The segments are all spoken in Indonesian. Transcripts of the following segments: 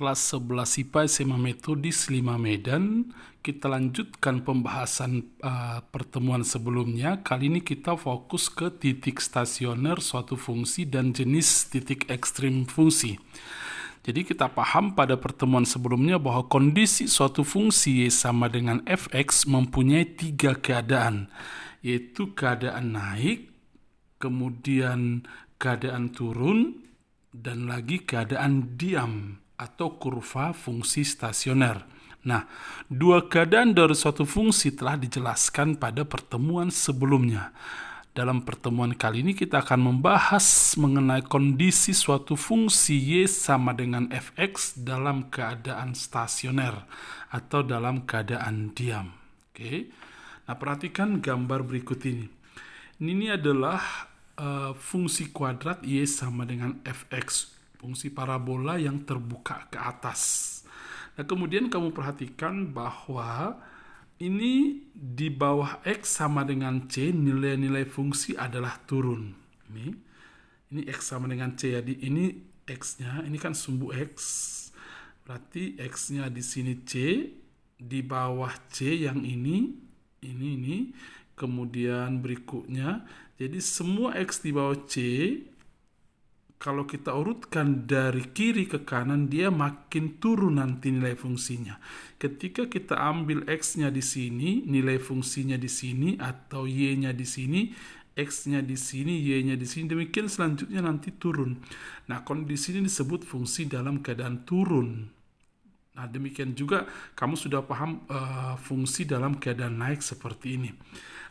kelas 11 IPA SMA Metodis 5 Medan. Kita lanjutkan pembahasan pertemuan sebelumnya. Kali ini kita fokus ke titik stasioner suatu fungsi dan jenis titik ekstrim fungsi. Jadi kita paham pada pertemuan sebelumnya bahwa kondisi suatu fungsi Y sama dengan fx mempunyai 3 keadaan, yaitu keadaan naik, kemudian keadaan turun, dan lagi keadaan diam atau kurva fungsi stasioner. Nah, 2 keadaan dari suatu fungsi telah dijelaskan pada pertemuan sebelumnya. Dalam pertemuan kali ini kita akan membahas mengenai kondisi suatu fungsi Y sama dengan fx dalam keadaan stasioner atau dalam keadaan diam. Oke. Nah, perhatikan gambar berikut ini. Ini adalah fungsi kuadrat Y sama dengan fx, fungsi parabola yang terbuka ke atas. Nah, kemudian kamu perhatikan bahwa ini di bawah X sama dengan C, nilai-nilai fungsi adalah turun. Ini X sama dengan C, jadi ini X-nya, ini kan sumbu X. Berarti X-nya di sini C, di bawah C yang ini. Kemudian berikutnya, jadi semua X di bawah C, kalau kita urutkan dari kiri ke kanan, dia makin turun nanti nilai fungsinya. Ketika kita ambil X-nya di sini, nilai fungsinya di sini, atau Y-nya di sini, X-nya di sini, Y-nya di sini, demikian selanjutnya nanti turun. Nah, kondisi ini disebut fungsi dalam keadaan turun. Nah, demikian juga kamu sudah paham fungsi dalam keadaan naik seperti ini.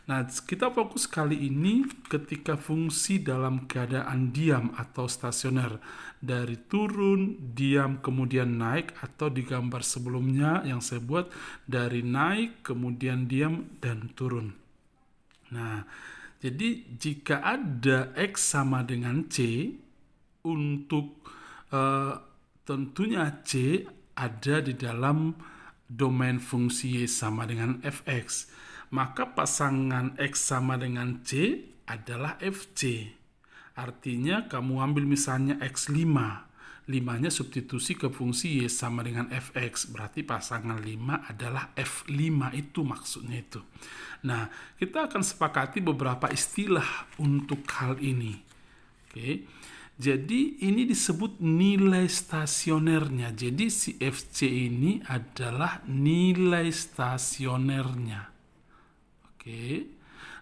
Nah, kita fokus kali ini ketika fungsi dalam keadaan diam atau stasioner. Dari turun, diam, kemudian naik, atau di gambar sebelumnya yang saya buat dari naik, kemudian diam, dan turun. Nah, jadi jika ada X sama dengan C, untuk tentunya C ada di dalam domain fungsi Y sama dengan fx. Maka pasangan X sama dengan C adalah FC. Artinya kamu ambil misalnya X5. 5-nya substitusi ke fungsi Y sama dengan fx. Berarti pasangan 5 adalah F5, itu maksudnya itu. Nah, kita akan sepakati beberapa istilah untuk hal ini. Oke. Jadi ini disebut nilai stasionernya. Jadi si FC ini adalah nilai stasionernya. Oke.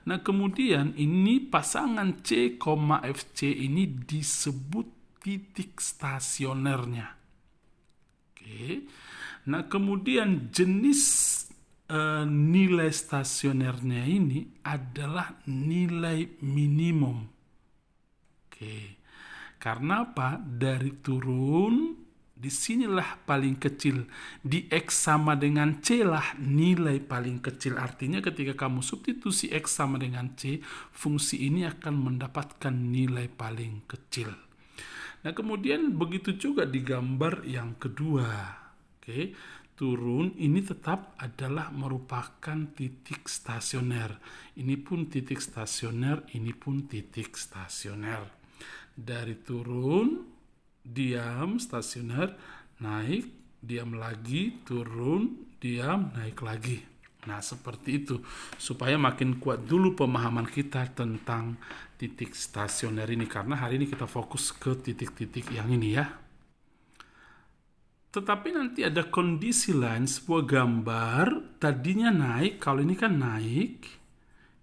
Nah, kemudian ini pasangan C, FC ini disebut titik stasionernya. Oke. Nah, kemudian jenis nilai stasionernya ini adalah nilai minimum. Oke. Karena apa? Dari turun, disinilah paling kecil. Di X sama dengan C lah nilai paling kecil. Artinya ketika kamu substitusi X sama dengan C, fungsi ini akan mendapatkan nilai paling kecil. Nah, kemudian begitu juga di gambar yang kedua. Oke, turun ini tetap adalah merupakan titik stasioner. Ini pun titik stasioner, ini pun titik stasioner. Dari turun, diam, stasioner, naik, diam lagi, turun, diam, naik lagi. Nah, seperti itu. Supaya makin kuat dulu pemahaman kita tentang titik stasioner ini. Karena hari ini kita fokus ke titik-titik yang ini ya. Tetapi nanti ada kondisi lain, sebuah gambar, tadinya naik, kalau ini kan naik,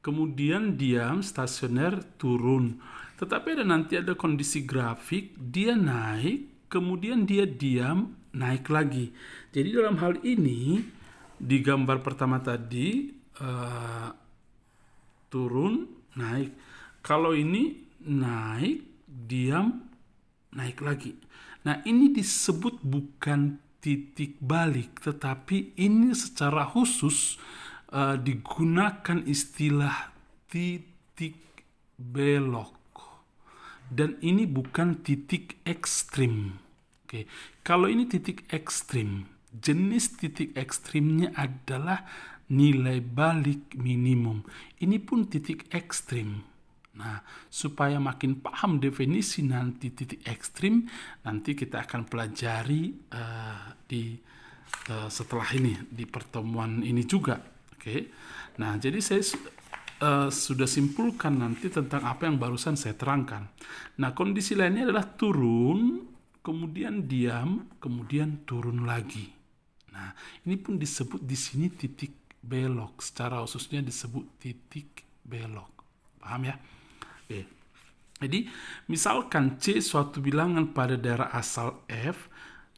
kemudian diam, stasioner, turun. Tetapi nanti ada kondisi grafik, dia naik, kemudian dia diam, naik lagi. Jadi dalam hal ini, di gambar pertama tadi, turun, naik. Kalau ini naik, diam, naik lagi. Nah, ini disebut bukan titik balik, tetapi ini secara khusus digunakan istilah titik belok. Dan ini bukan titik ekstrim. Oke. Kalau ini titik ekstrim, jenis titik ekstrimnya adalah nilai balik minimum. Ini pun titik ekstrim. Nah, supaya makin paham definisi nanti titik ekstrim, nanti kita akan pelajari setelah ini, di pertemuan ini juga. Oke. Nah, jadi saya sudah simpulkan nanti tentang apa yang barusan saya terangkan. Nah, kondisi lainnya adalah turun, kemudian diam, kemudian turun lagi. Nah, ini pun disebut di sini titik belok. Secara khususnya disebut titik belok. Paham ya? Oke. Jadi, misalkan C suatu bilangan pada daerah asal F,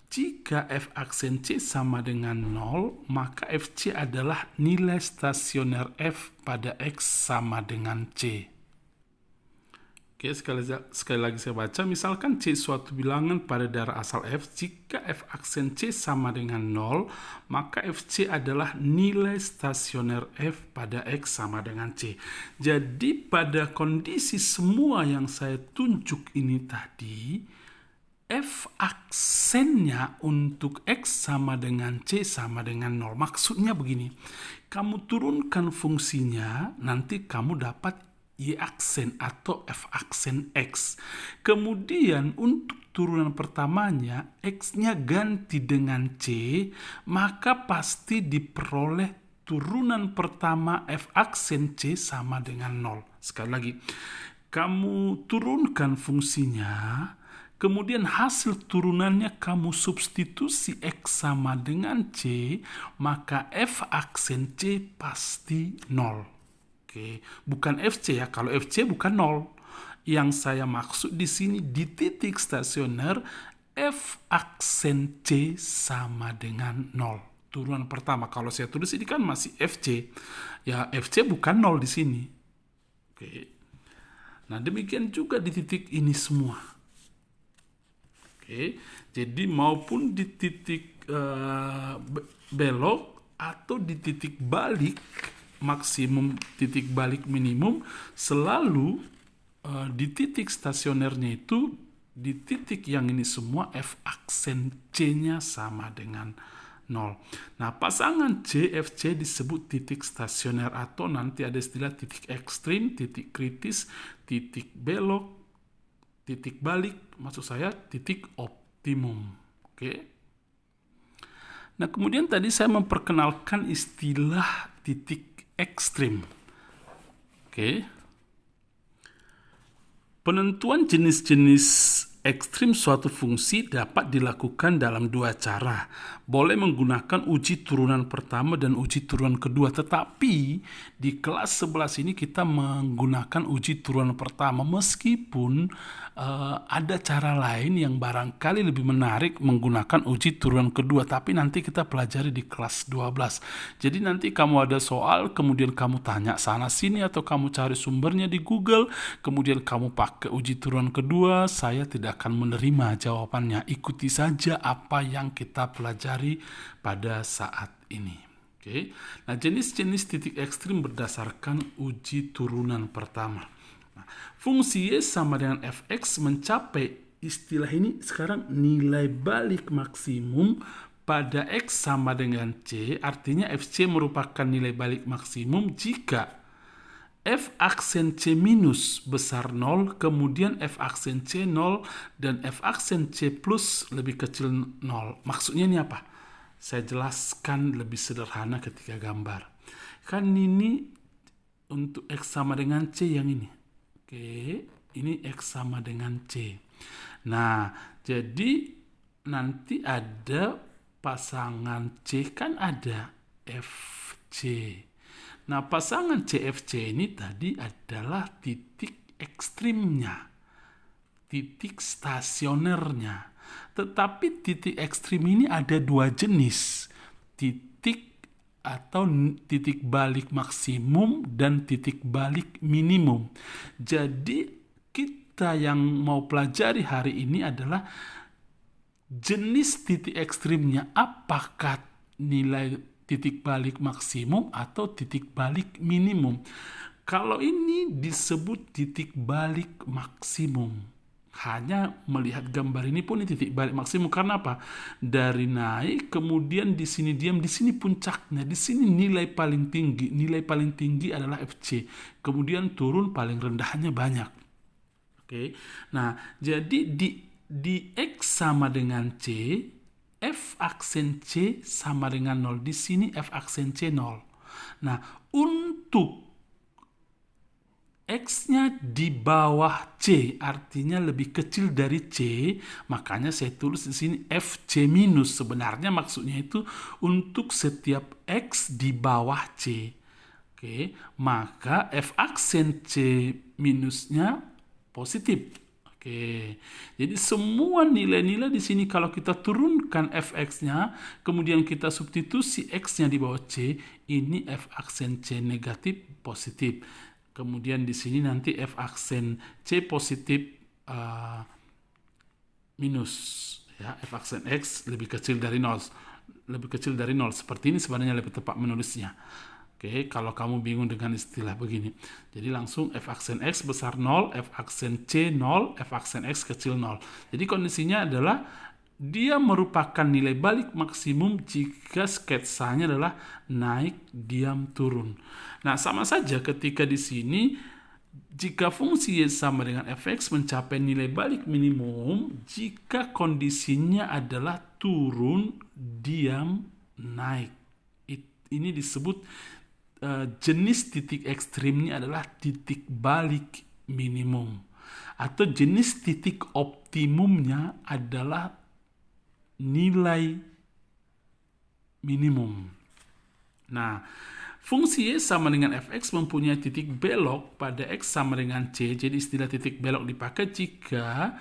jika f aksen C sama dengan 0, maka fc adalah nilai stasioner f pada x sama dengan C. Oke, sekali lagi saya baca. Misalkan C suatu bilangan pada daerah asal f, jika f aksen C sama dengan 0, maka fc adalah nilai stasioner f pada x sama dengan C. Jadi pada kondisi semua yang saya tunjuk ini tadi, f aksennya untuk x sama dengan C sama dengan 0. Maksudnya begini, kamu turunkan fungsinya, nanti kamu dapat y aksen atau f aksen x. Kemudian untuk turunan pertamanya, x-nya ganti dengan C, maka pasti diperoleh turunan pertama f aksen C sama dengan 0. Sekali lagi, kamu turunkan fungsinya, kemudian hasil turunannya kamu substitusi X sama dengan C, maka F aksen C pasti 0. Oke, bukan FC ya. Kalau FC bukan 0. Yang saya maksud di sini di titik stasioner F aksen C sama dengan 0. Turunan pertama. Kalau saya tulis ini kan masih FC. Ya, FC bukan 0 di sini. Oke. Nah, demikian juga di titik ini semua. Oke, jadi maupun di titik belok atau di titik balik maksimum, titik balik minimum, selalu di titik stasionernya itu, di titik yang ini semua f aksen C-nya sama dengan 0. Nah, pasangan C, FC disebut titik stasioner atau nanti ada istilah titik ekstrim, titik kritis, titik belok, titik balik, maksud saya titik optimum. Oke. Nah, kemudian tadi saya memperkenalkan istilah titik ekstrim. Oke. Penentuan jenis-jenis ekstrim suatu fungsi dapat dilakukan dalam dua cara. Boleh menggunakan uji turunan pertama dan uji turunan kedua. Tetapi di kelas 11 ini kita menggunakan uji turunan pertama. Meskipun ada cara lain yang barangkali lebih menarik menggunakan uji turunan kedua. Tapi nanti kita pelajari di kelas 12. Jadi nanti kamu ada soal, kemudian kamu tanya sana sini atau kamu cari sumbernya di Google. Kemudian kamu pakai uji turunan kedua, saya tidak akan menerima jawabannya. Ikuti saja apa yang kita pelajari pada saat ini. Oke. Nah, jenis-jenis titik ekstrim berdasarkan uji turunan pertama. Nah, fungsi Y sama dengan fx mencapai istilah ini sekarang nilai balik maksimum pada x sama dengan C. Artinya fc merupakan nilai balik maksimum jika f aksen C minus besar 0, kemudian f aksen C 0, dan f aksen C plus lebih kecil 0. Maksudnya ini apa? Saya jelaskan lebih sederhana ketika gambar. Kan ini untuk x sama dengan C yang ini. Oke, ini x sama dengan C. Nah, jadi nanti ada pasangan C, kan ada FC. Nah, pasangan CFC ini tadi adalah titik ekstrimnya, titik stasionernya. Tetapi titik ekstrim ini ada dua jenis, titik atau titik balik maksimum dan titik balik minimum. Jadi kita yang mau pelajari hari ini adalah jenis titik ekstrimnya, apakah nilai titik balik maksimum atau titik balik minimum. Kalau ini disebut titik balik maksimum. hanya melihat gambar ini pun ini titik balik maksimum. Karena apa? Dari naik, kemudian di sini diam, di sini puncaknya, di sini nilai paling tinggi. Nilai paling tinggi adalah FC. Kemudian turun, paling rendahnya banyak. Oke. Nah, jadi di X sama dengan C, F aksen C sama dengan 0. Di sini F aksen C 0. Nah, untuk X-nya di bawah C, artinya lebih kecil dari C, makanya saya tulis di sini FC minus. Sebenarnya maksudnya itu untuk setiap X di bawah C. Oke, maka F aksen C minusnya positif. Oke, jadi semua nilai-nilai di sini kalau kita turunkan fx-nya, kemudian kita substitusi x-nya di bawah c, ini f aksen c negatif positif. Kemudian di sini nanti f aksen c positif minus, ya, f aksen x lebih kecil dari 0, seperti ini sebenarnya lebih tepat menulisnya. Oke, kalau kamu bingung dengan istilah begini, jadi langsung f aksen x besar 0, f aksen c 0, f aksen x kecil 0. Jadi kondisinya adalah dia merupakan nilai balik maksimum jika sketsanya adalah naik, diam, turun. Nah, sama saja ketika di sini, jika fungsi y sama dengan fx mencapai nilai balik minimum jika kondisinya adalah turun, diam, naik. Ini disebut jenis titik ekstrimnya adalah titik balik minimum, atau jenis titik optimumnya adalah nilai minimum. Nah, fungsi y sama dengan fx mempunyai titik belok pada x sama dengan c. Jadi istilah titik belok dipakai jika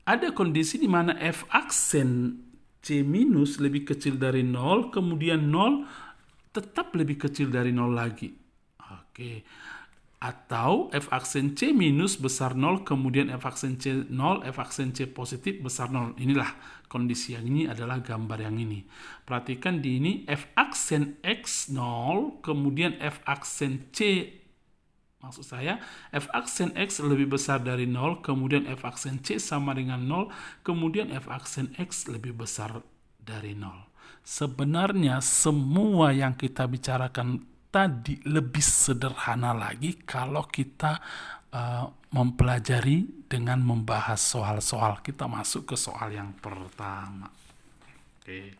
ada kondisi di mana f aksen c minus lebih kecil dari 0, kemudian 0 tetap lebih kecil dari 0 lagi. Oke. Atau f aksen c minus besar 0, kemudian f aksen c 0, f aksen c positif besar 0. Inilah kondisi yang ini adalah gambar yang ini. Perhatikan di ini f aksen x 0, kemudian f aksen c, maksud saya f aksen x lebih besar dari 0, kemudian f aksen c sama dengan 0, kemudian f aksen x lebih besar dari 0. Sebenarnya semua yang kita bicarakan tadi lebih sederhana lagi kalau kita mempelajari dengan membahas soal-soal. Kita masuk ke soal yang pertama. Oke.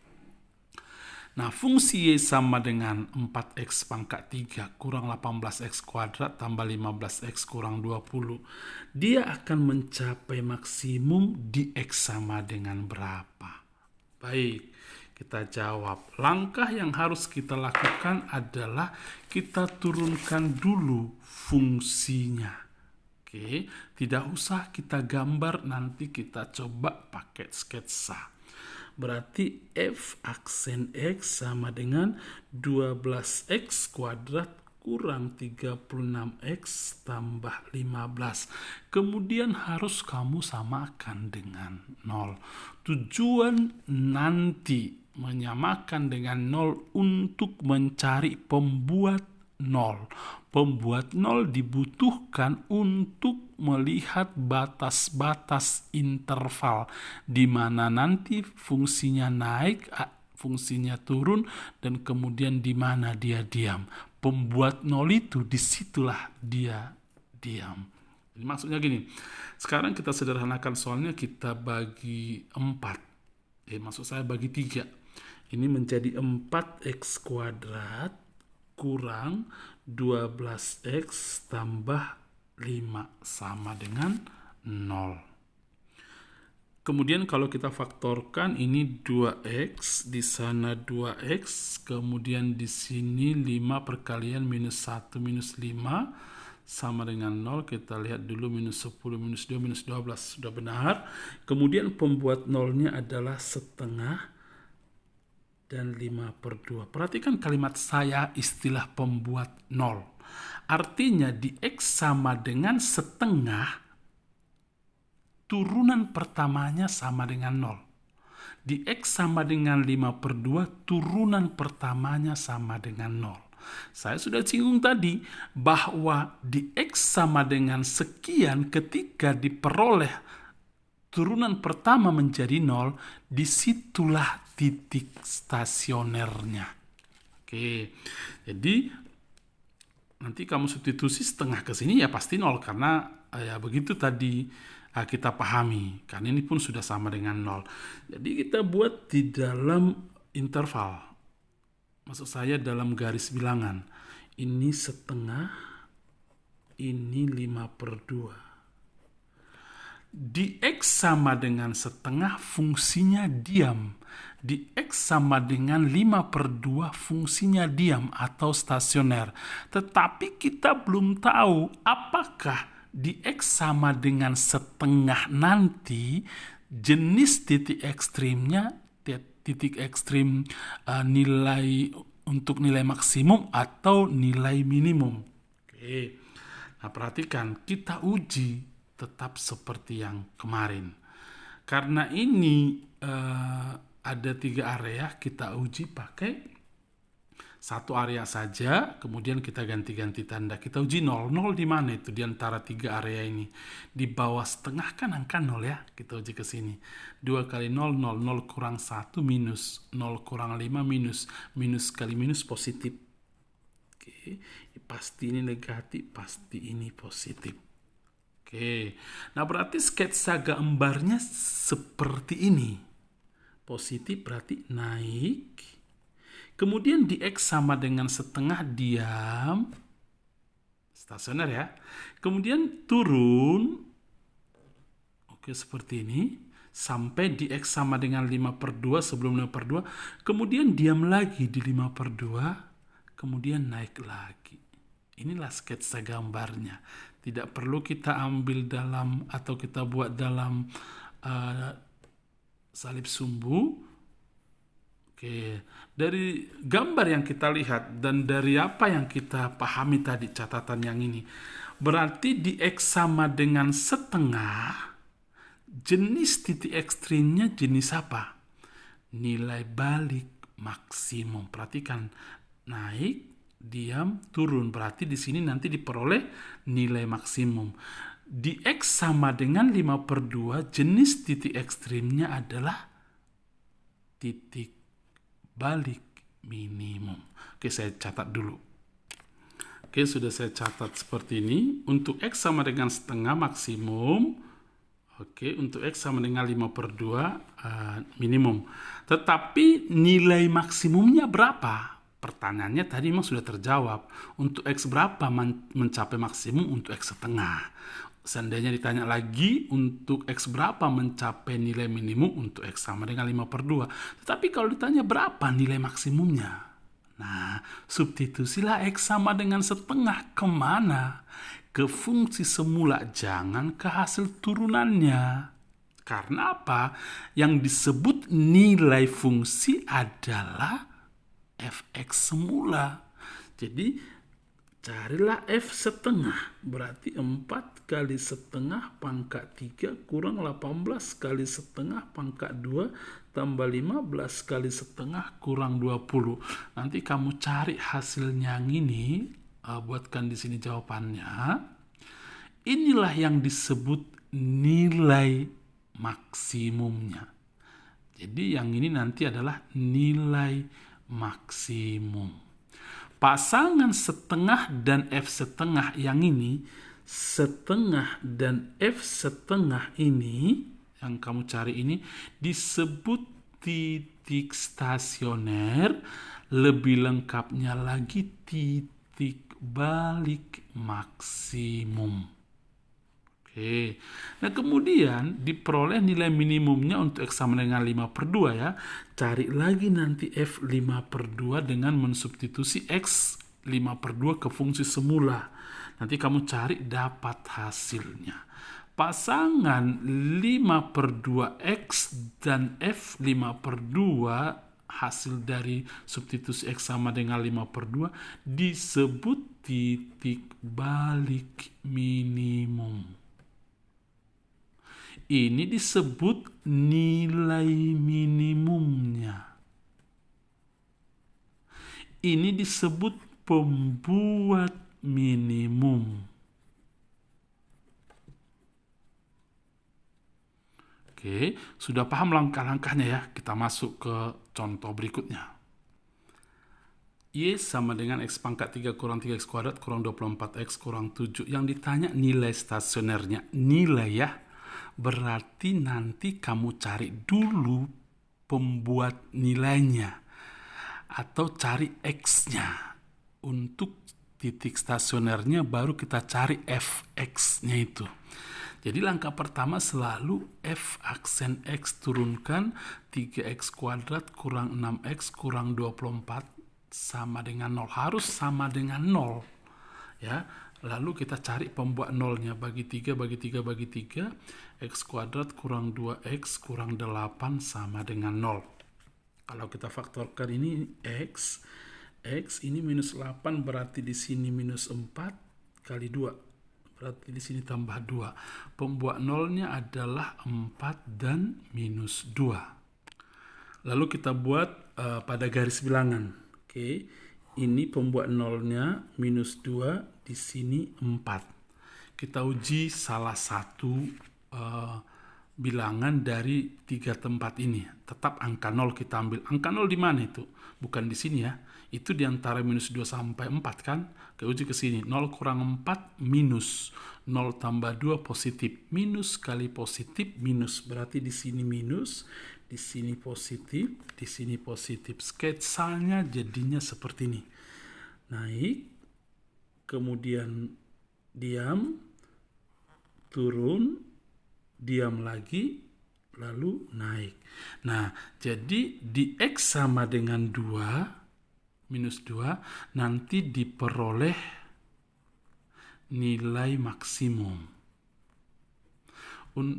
Nah, fungsi y sama dengan 4x pangkat 3 kurang 18x kuadrat tambah 15x kurang 20. Dia akan mencapai maksimum di x sama dengan berapa? Baik. Kita jawab. Langkah yang harus kita lakukan adalah kita turunkan dulu fungsinya. Oke, tidak usah kita gambar, nanti kita coba pakai sketsa. Berarti f aksen x sama dengan 12x kuadrat kurang 36x tambah 15. Kemudian harus kamu samakan dengan 0. Tujuan nanti menyamakan dengan 0 untuk mencari pembuat 0. Pembuat 0 dibutuhkan untuk melihat batas-batas interval di mana nanti fungsinya naik, fungsinya turun, dan kemudian di mana dia diam. Pembuat 0 itu disitulah dia diam. Jadi maksudnya gini, sekarang kita sederhanakan soalnya, kita bagi 4. Maksud saya bagi 3. Ini menjadi 4x kuadrat kurang 12x tambah 5 sama dengan 0. Kemudian kalau kita faktorkan, ini 2x, di sana 2x, kemudian di sini 5 perkalian minus 1 minus 5 sama dengan 0. Kita lihat dulu, minus 10 minus 2 minus 12. Sudah benar. Kemudian pembuat 0-nya adalah setengah dan 5/2. Perhatikan kalimat saya, istilah pembuat 0. Artinya di X sama dengan setengah, turunan pertamanya sama dengan 0. Di X sama dengan 5/2, turunan pertamanya sama dengan 0. Saya sudah singgung tadi bahwa di X sama dengan sekian ketika diperoleh turunan pertama menjadi 0, disitulah titik stasionernya. Oke, jadi nanti kamu substitusi setengah ke sini ya pasti 0, karena ya begitu tadi kita pahami. Karena ini pun sudah sama dengan 0. Jadi kita buat di dalam interval. Maksud saya dalam garis bilangan. Ini setengah, ini 5/2. Di X sama dengan setengah fungsinya diam. Di X sama dengan 5/2 fungsinya diam atau stasioner. Tetapi kita belum tahu apakah di X sama dengan setengah nanti jenis titik ekstrimnya, titik ekstrim nilai untuk nilai maksimum atau nilai minimum. Oke. Nah, perhatikan, kita uji tetap seperti yang kemarin. Karena ini ada 3 area, kita uji pakai 1 area saja, kemudian kita ganti-ganti tanda. Kita uji 0. 0 di mana itu di antara 3 area ini? Di bawah setengah kan angka 0 ya. Kita uji ke sini. 2 kali 0, 0. 0 kurang 1 minus. 0 kurang 5 minus. Minus kali minus positif. Oke. Pasti ini negatif, pasti ini positif. Oke, nah berarti sketsa gambarnya seperti ini. Positif berarti naik. Kemudian di X sama dengan setengah diam. Stasioner ya. Kemudian turun. Oke, seperti ini. Sampai di X sama dengan 5/2 sebelum 5/2. Kemudian diam lagi di 5/2. Kemudian naik lagi. Inilah sketsa gambarnya. Tidak perlu kita ambil dalam atau kita buat dalam salib sumbu. Oke, dari gambar yang kita lihat dan dari apa yang kita pahami tadi catatan yang ini, berarti di X sama dengan setengah, jenis titik ekstrimnya jenis apa? Nilai balik maksimum. Perhatikan, naik, diam, turun. Berarti di sini nanti diperoleh nilai maksimum. Di X sama dengan 5/2, jenis titik ekstrimnya adalah titik balik minimum. Oke, saya catat dulu. Oke, sudah saya catat seperti ini. Untuk X sama dengan setengah maksimum. Oke, untuk X sama dengan 5/2 minimum. Tetapi nilai maksimumnya berapa? Pertanyaannya tadi memang sudah terjawab. Untuk X berapa mencapai maksimum untuk X setengah? Seandainya ditanya lagi, untuk X berapa mencapai nilai minimum untuk X sama dengan 5/2. Tetapi kalau ditanya berapa nilai maksimumnya? Nah, substitusilah X sama dengan setengah kemana? Ke fungsi semula, jangan ke hasil turunannya. Karena apa? Yang disebut nilai fungsi adalah fx semula. Jadi carilah f setengah. Berarti 4 kali setengah pangkat 3 kurang 18 kali setengah pangkat 2 tambah 15 kali setengah kurang 20. Nanti kamu cari hasilnya yang ini, buatkan di sini jawabannya. Inilah yang disebut nilai maksimumnya. Jadi yang ini nanti adalah nilai maksimum. Pasangan setengah dan F setengah yang ini, setengah dan F setengah ini, yang kamu cari ini, disebut titik stasioner. Lebih lengkapnya lagi titik balik maksimum. Oke. Nah, kemudian diperoleh nilai minimumnya untuk X sama dengan 5/2 ya. Cari lagi nanti F 5/2 dengan mensubstitusi X 5/2 ke fungsi semula. Nanti kamu cari dapat hasilnya. Pasangan 5/2X dan F 5/2 hasil dari substitusi X sama dengan 5/2 disebut titik balik minimum. Ini disebut nilai minimumnya. Ini disebut pembuat minimum. Oke, sudah paham langkah-langkahnya ya? Kita masuk ke contoh berikutnya. Y sama dengan X pangkat 3 kurang 3X kuadrat kurang 24X kurang 7. Yang ditanya nilai stasionernya. Nilai ya. Berarti nanti kamu cari dulu pembuat nilainya. Atau cari X-nya. Untuk titik stasionernya baru kita cari Fx-nya itu. Jadi langkah pertama selalu F aksen X turunkan 3X kuadrat kurang 6X kurang 24 sama dengan 0. Harus sama dengan 0. Ya. Lalu kita cari pembuat nolnya. Bagi 3, bagi 3, bagi 3. X kuadrat kurang 2X kurang 8 sama dengan 0. Kalau kita faktorkan ini X ini minus 8 berarti di sini minus 4 kali 2. Berarti di sini tambah 2. Pembuat nolnya adalah 4 dan minus 2. Lalu kita buat pada garis bilangan. Oke. Ini pembuat nolnya minus 2, di sini 4. Kita uji salah satu bilangan dari 3 tempat ini. Tetap angka 0 kita ambil. Angka 0 di mana itu? Bukan di sini ya. Itu di antara minus 2 sampai 4 kan? Kita uji ke sini. 0 kurang 4 minus. 0 tambah 2 positif. Minus kali positif minus. Berarti di sini minus, di sini positif, di sini positif. Sketsanya jadinya seperti ini. Naik, kemudian diam, turun, diam lagi, lalu naik. Nah, jadi di X sama dengan 2, minus 2, nanti diperoleh nilai maksimum.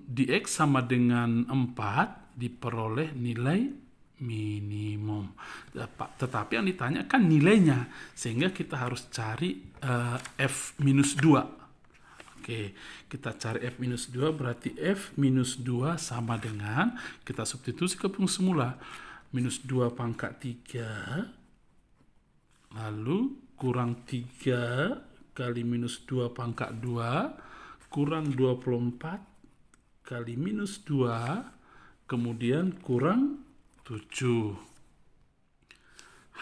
Di X sama dengan 4, diperoleh nilai minimum. Tetapi yang ditanya kan nilainya, sehingga kita harus cari F minus 2. Oke, kita cari F minus 2, berarti F minus 2 sama dengan, kita substitusi ke punct semula, minus 2 pangkat 3, lalu kurang 3 kali minus 2 pangkat 2, kurang 24 kali minus 2, kemudian kurang 7.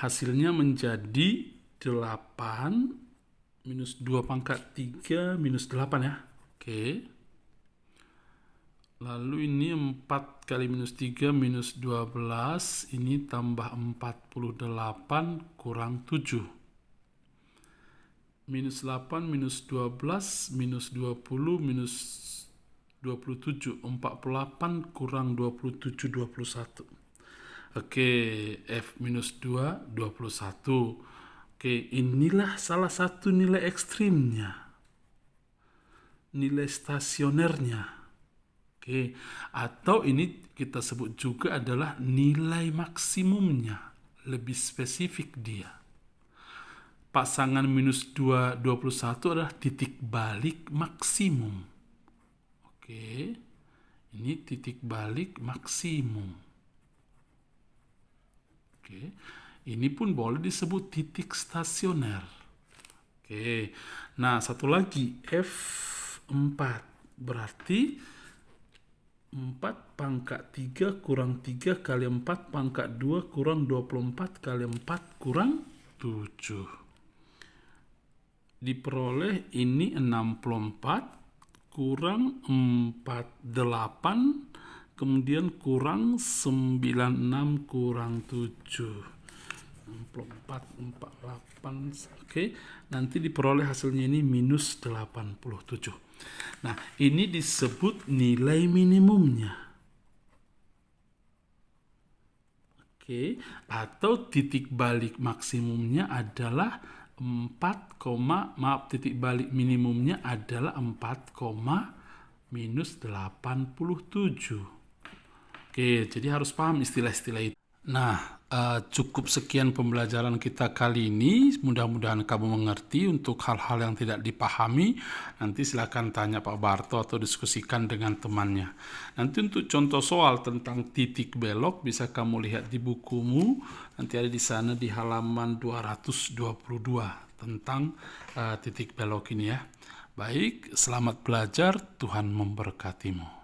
Hasilnya menjadi 8 minus 2 pangkat 3 minus 8 ya. Oke. Lalu ini 4 kali minus 3 minus 12. Ini tambah 48 kurang 7. Minus 8 minus 12 minus 20 minus 27. 48 kurang 27, 21. Oke, F minus 2, 21. Oke, inilah salah satu nilai ekstrimnya. Nilai stasionernya. Oke, atau ini kita sebut juga adalah nilai maksimumnya. Lebih spesifik dia. Pasangan minus 2, 21 adalah titik balik maksimum. Oke, ini titik balik maksimum. Oke, ini pun boleh disebut titik stasioner. Oke, nah satu lagi F4 berarti 4 pangkat 3 kurang 3 kali 4 pangkat 2 kurang 24 kali 4 kurang 7. Diperoleh ini 64 kurang 48, kemudian kurang 96 kurang 7. 64, 48. Oke, nanti diperoleh hasilnya ini minus 87. Nah, ini disebut nilai minimumnya. Oke, atau titik balik maksimumnya adalah 4, titik balik minimumnya adalah 4, minus 87. Oke, jadi harus paham istilah-istilah itu. Nah, cukup sekian pembelajaran kita kali ini. Mudah-mudahan kamu mengerti. Untuk hal-hal yang tidak dipahami, nanti silakan tanya Pak Barto atau diskusikan dengan temannya. Nanti untuk contoh soal tentang titik belok bisa kamu lihat di bukumu. Nanti ada di sana di halaman 222 tentang titik belok ini ya. Baik, selamat belajar. Tuhan memberkatimu.